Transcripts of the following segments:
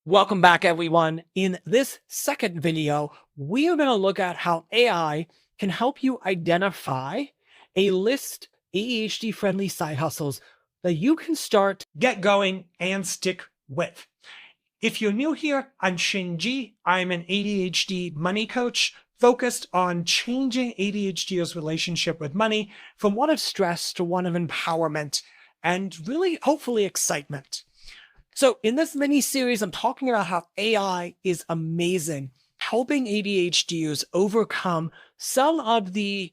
Welcome back, everyone. In this second video, we are going to look at how AI can help you identify a list ADHD-friendly side hustles that you can start, get going, and stick with. If you're new here, I'm Shinji. I'm an ADHD money coach focused on changing ADHDers' relationship with money from one of stress to one of empowerment and really, hopefully, excitement. So in this mini series, I'm talking about how AI is amazing, helping ADHDers overcome some of the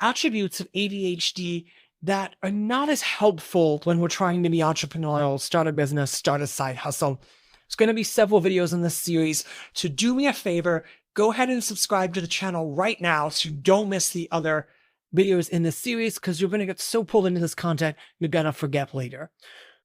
attributes of ADHD that are not as helpful when we're trying to be entrepreneurial, start a business, start a side hustle. There's going to be several videos in this series. So do me a favor, go ahead and subscribe to the channel right now so you don't miss the other videos in this series, because you're going to get so pulled into this content, you're going to forget later.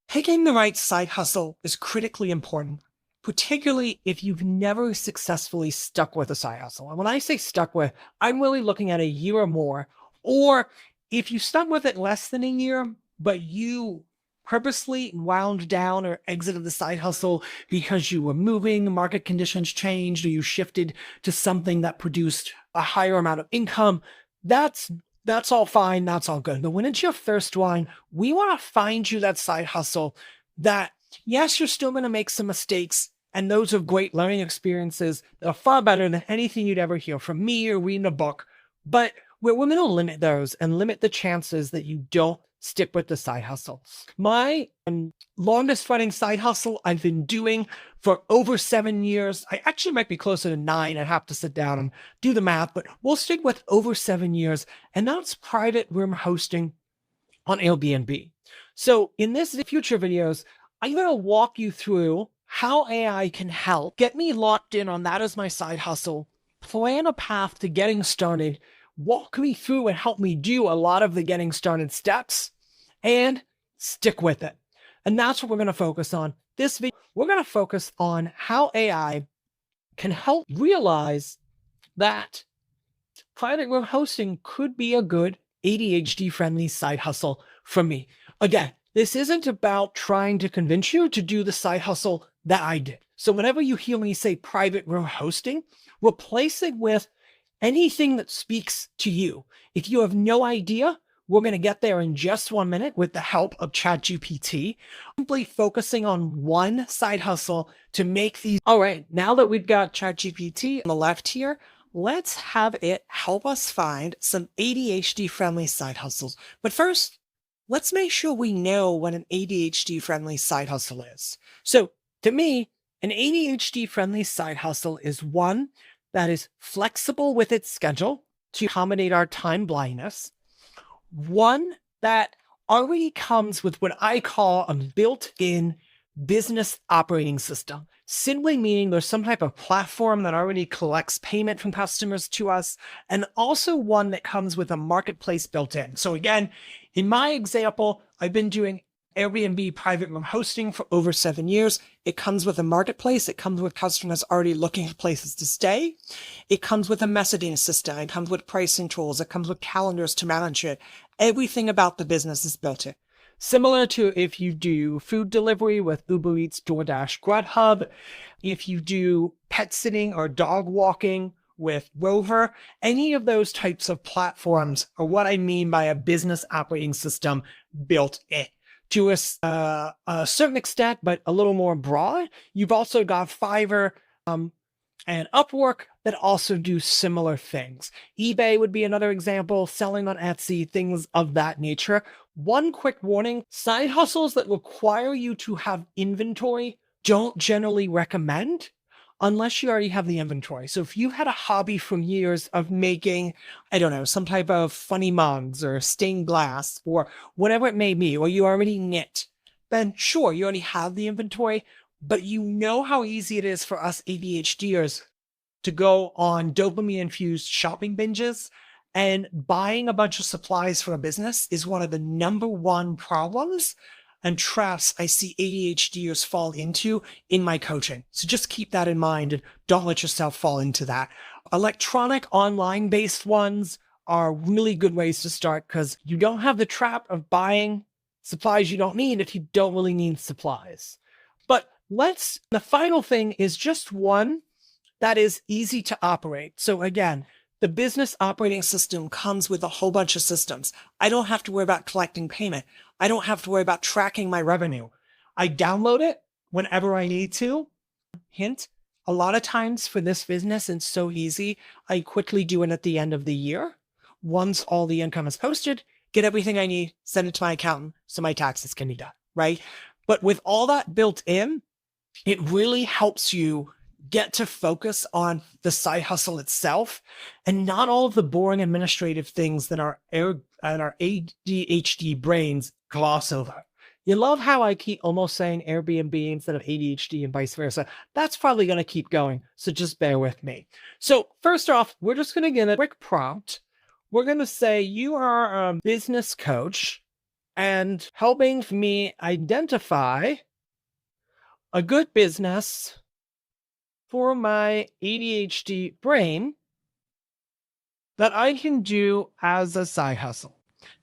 Picking the right side hustle is critically important, particularly if you've never successfully stuck with a side hustle. And when I say stuck with, I'm really looking at a year or more, or if you stuck with it less than a year, but you purposely wound down or exited the side hustle because you were moving, market conditions changed, or you shifted to something that produced a higher amount of income, that's all fine. That's all good. But when it's your first one, we want to find you that side hustle that, yes, you're still going to make some mistakes. And those are great learning experiences that are far better than anything you'd ever hear from me or reading a book. But we're going to limit those and limit the chances that you don't stick with the side hustle. My longest running side hustle I've been doing for over 7 years. I actually might be closer to 9. I'd have to sit down and do the math, but we'll stick with over 7 years. And that's private room hosting on Airbnb. So in this future videos, I'm going to walk you through how AI can help get me locked in on that as my side hustle, plan a path to getting started, walk me through and help me do a lot of the getting started steps, and stick with it. And that's what we're going to focus on. This video, we're going to focus on how AI can help realize that private room hosting could be a good ADHD-friendly side hustle for me. Again, this isn't about trying to convince you to do the side hustle that I did. So whenever you hear me say private room hosting, replace it with anything that speaks to you. If you have no idea, we're going to get there in just 1 minute with the help of ChatGPT. Simply focusing on one side hustle to make these. All right, now that we've got ChatGPT on the left here, let's have it help us find some ADHD-friendly side hustles. But first, let's make sure we know what an ADHD-friendly side hustle is. So to me, an ADHD-friendly side hustle is one that is flexible with its schedule to accommodate our time blindness, one that already comes with what I call a built-in business operating system, simply meaning there's some type of platform that already collects payment from customers to us, and also one that comes with a marketplace built in. So again, in my example, I've been doing Airbnb private room hosting for over 7 years. It comes with a marketplace. It comes with customers already looking for places to stay. It comes with a messaging system. It comes with pricing tools. It comes with calendars to manage it. Everything about the business is built in. Similar to if you do food delivery with Uber Eats, DoorDash, Grubhub, if you do pet sitting or dog walking with Rover, any of those types of platforms are what I mean by a business operating system built in. To a certain extent, but a little more broad, you've also got Fiverr and Upwork that also do similar things. eBay would be another example, selling on Etsy, things of that nature. One quick warning, side hustles that require you to have inventory don't generally recommend unless you already have the inventory. So if you had a hobby from years of making, I don't know, some type of funny mugs or stained glass or whatever it may be, or you already knit, then sure, you already have the inventory, but you know how easy it is for us ADHDers to go on dopamine-infused shopping binges, and buying a bunch of supplies for a business is one of the #1 problems and traps I see ADHDers fall into in my coaching. So just keep that in mind and don't let yourself fall into that. Electronic online-based ones are really good ways to start because you don't have the trap of buying supplies you don't need if you don't really need supplies. But The final thing is just one that is easy to operate. So again, the business operating system comes with a whole bunch of systems. I don't have to worry about collecting payment. I don't have to worry about tracking my revenue. I download it whenever I need to. Hint, a lot of times for this business, it's so easy. I quickly do it at the end of the year. Once all the income is posted, get everything I need, send it to my accountant so my taxes can be done, right? But with all that built in, it really helps you get to focus on the side hustle itself and not all of the boring administrative things that our ADHD brains gloss over. You love how I keep almost saying Airbnb instead of ADHD and vice versa. That's probably going to keep going, so just bear with me. So first off, we're just going to get a quick prompt. We're going to say you are a business coach and helping me identify a good business for my ADHD brain that I can do as a side hustle.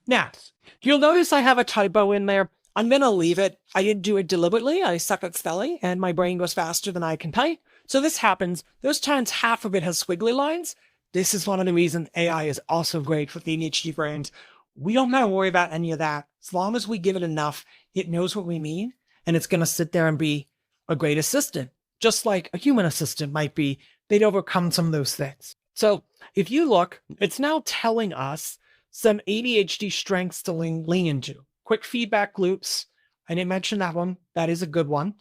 Now, you'll notice I have a typo in there. I'm going to leave it. I didn't do it deliberately. I suck at spelling and my brain goes faster than I can type. So this happens. Those times half of it has squiggly lines. This is one of the reasons AI is also great for the ADHD brains. We don't have to worry about any of that. As long as we give it enough, it knows what we mean and it's going to sit there and be a great assistant. Just like a human assistant might be, they'd overcome some of those things. So if you look, it's now telling us some ADHD strengths to lean into. Quick feedback loops. I didn't mention that one. That is a good one.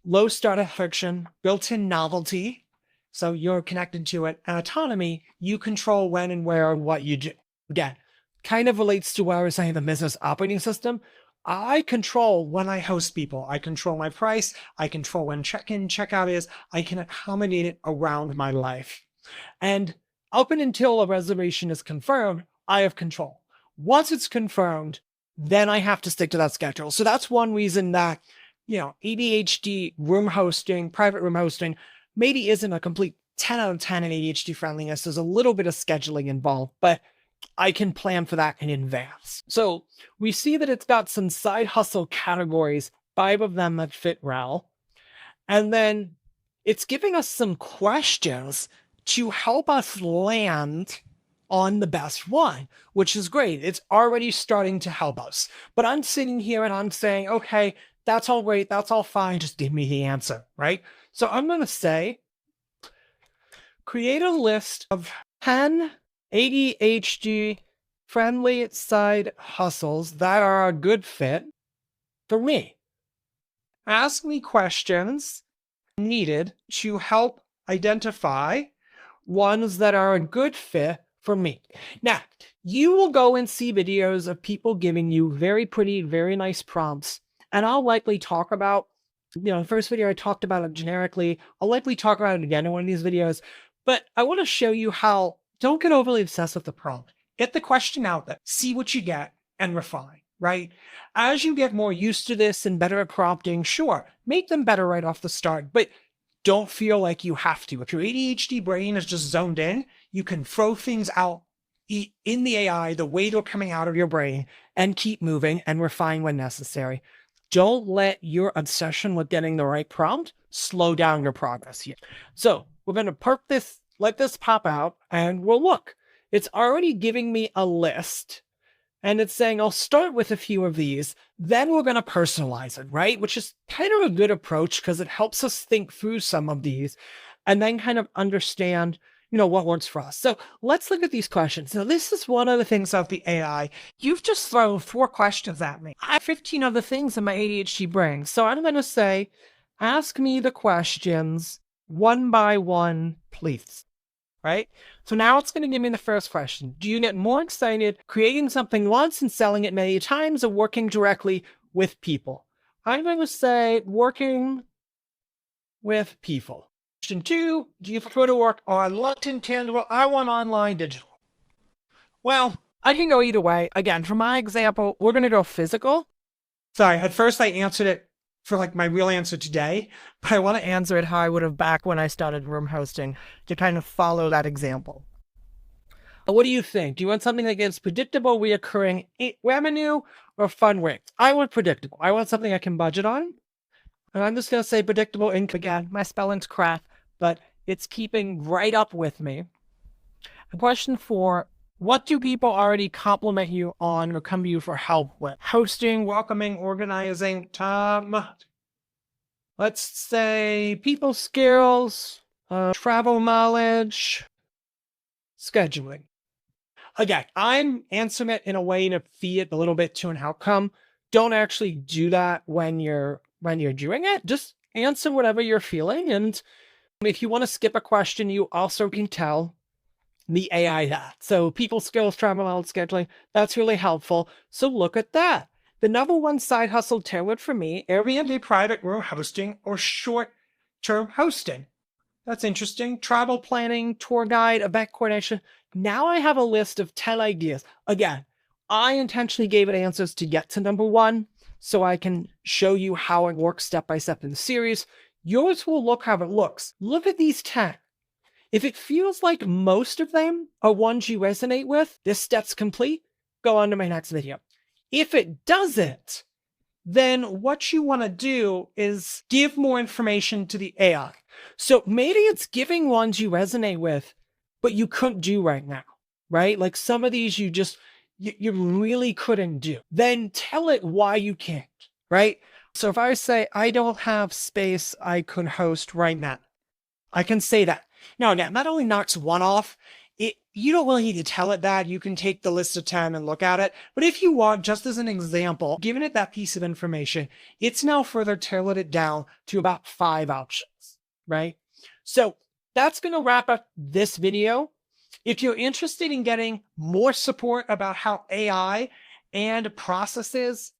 Low startup friction, built-in novelty. So you're connected to it. And autonomy, you control when and where and what you do. Again, kind of relates to what I was saying, the business operating system. I control when I host people. I control my price. I control when check-in, check-out is. I can accommodate it around my life. And up until a reservation is confirmed, I have control. Once it's confirmed, then I have to stick to that schedule. So that's one reason that, ADHD room hosting, private room hosting, maybe isn't a complete 10 out of 10 in ADHD friendliness. There's a little bit of scheduling involved, but I can plan for that in advance. So we see that it's got some side hustle categories, 5 of them that fit well. And then it's giving us some questions to help us land on the best one, which is great. It's already starting to help us. But I'm sitting here and I'm saying, okay, that's all great. That's all fine. Just give me the answer, right? So I'm going to say, create a list of 10 ADHD friendly side hustles that are a good fit for me. Ask me questions needed to help identify ones that are a good fit for me. Now, you will go and see videos of people giving you very pretty, very nice prompts. And I'll likely talk about, the first video I talked about it generically. I'll likely talk about it again in one of these videos. But I want to show you how, don't get overly obsessed with the prompt. Get the question out there, see what you get, and refine, right? As you get more used to this and better at prompting, sure, make them better right off the start, but don't feel like you have to. If your ADHD brain is just zoned in, you can throw things out in the AI the way they're coming out of your brain and keep moving and refine when necessary. Don't let your obsession with getting the right prompt slow down your progress here. So we're going to let this pop out and we'll look. It's already giving me a list and it's saying, I'll start with a few of these, then we're going to personalize it, right? Which is kind of a good approach because it helps us think through some of these and then kind of understand, what works for us. So let's look at these questions. Now, this is one of the things of the AI. You've just thrown 4 questions at me. I have 15 other things in my ADHD brain. So I'm going to say, ask me the questions one by one, please. Right? So now it's going to give me the first question. Do you get more excited creating something once and selling it many times or working directly with people? I'm going to say working with people. Question 2, do you prefer to work on LinkedIn, tangible? I want online digital. Well, I can go either way. Again, for my example, we're going to go physical. Sorry, at first I answered it for my real answer today, but I want to answer it how I would have back when I started room hosting to kind of follow that example. But what do you think? Do you want something that gets predictable, reoccurring revenue or fun wins? I want predictable. I want something I can budget on. And I'm just going to say predictable income again. My spelling's crap, but it's keeping right up with me. A question 4, what do people already compliment you on or come to you for help with? Hosting, welcoming, organizing, let's say people skills, travel knowledge, scheduling. Again, I'm answering it in a way to feed it a little bit to an outcome. Don't actually do that when you're doing it. Just answer whatever you're feeling. And if you want to skip a question, you also can tell the AI that. So people skills, travel knowledge, scheduling, that's really helpful. So look at that. The number one side hustle tailored for me, Airbnb private room hosting or short-term hosting. That's interesting. Travel planning, tour guide, event coordination. Now I have a list of 10 ideas. Again, I intentionally gave it answers to get to number 1 so I can show you how it works step by step in the series. Yours will look how it looks. Look at these 10. If it feels like most of them are ones you resonate with, this step's complete, go on to my next video. If it doesn't, then what you want to do is give more information to the AI. So maybe it's giving ones you resonate with, but you couldn't do right now, right? Like some of these you really couldn't do. Then tell it why you can't, right? So if I say, I don't have space I could host right now, I can say that. Now, that only knocks one off. You don't really need to tell it that. You can take the list of 10 and look at it. But if you want, just as an example, giving it that piece of information, it's now further tailored it down to about 5 options, right? So that's going to wrap up this video. If you're interested in getting more support about how AI and processes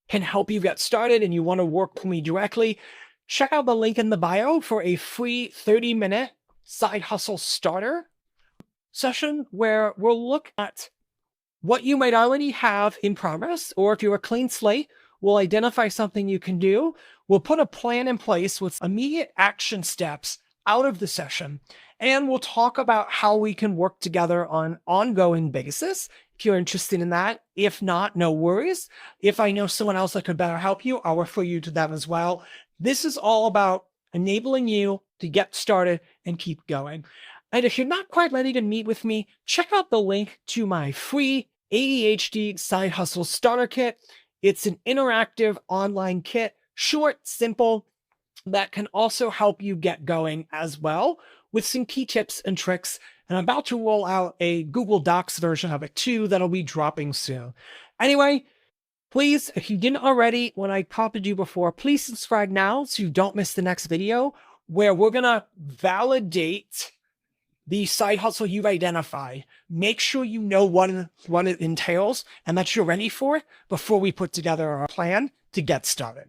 can help you get started and you want to work with me directly, check out the link in the bio for a free 30-minute side hustle starter session where we'll look at what you might already have in progress, or if you're a clean slate, we'll identify something you can do. We'll put a plan in place with immediate action steps out of the session, and we'll talk about how we can work together on an ongoing basis. If you're interested in that, if not, no worries. If I know someone else that could better help you, I'll refer you to them as well. This is all about enabling you to get started and keep going. And if you're not quite ready to meet with me, check out the link to my free ADHD Side Hustle Starter Kit. It's an interactive online kit, short, simple, that can also help you get going as well with some key tips and tricks. And I'm about to roll out a Google Docs version of it too that'll be dropping soon. Anyway, please, if you didn't already, when I prompted you before, please subscribe now so you don't miss the next video where we're going to validate the side hustle you've identified. Make sure you know what it entails and that you're ready for it before we put together our plan to get started.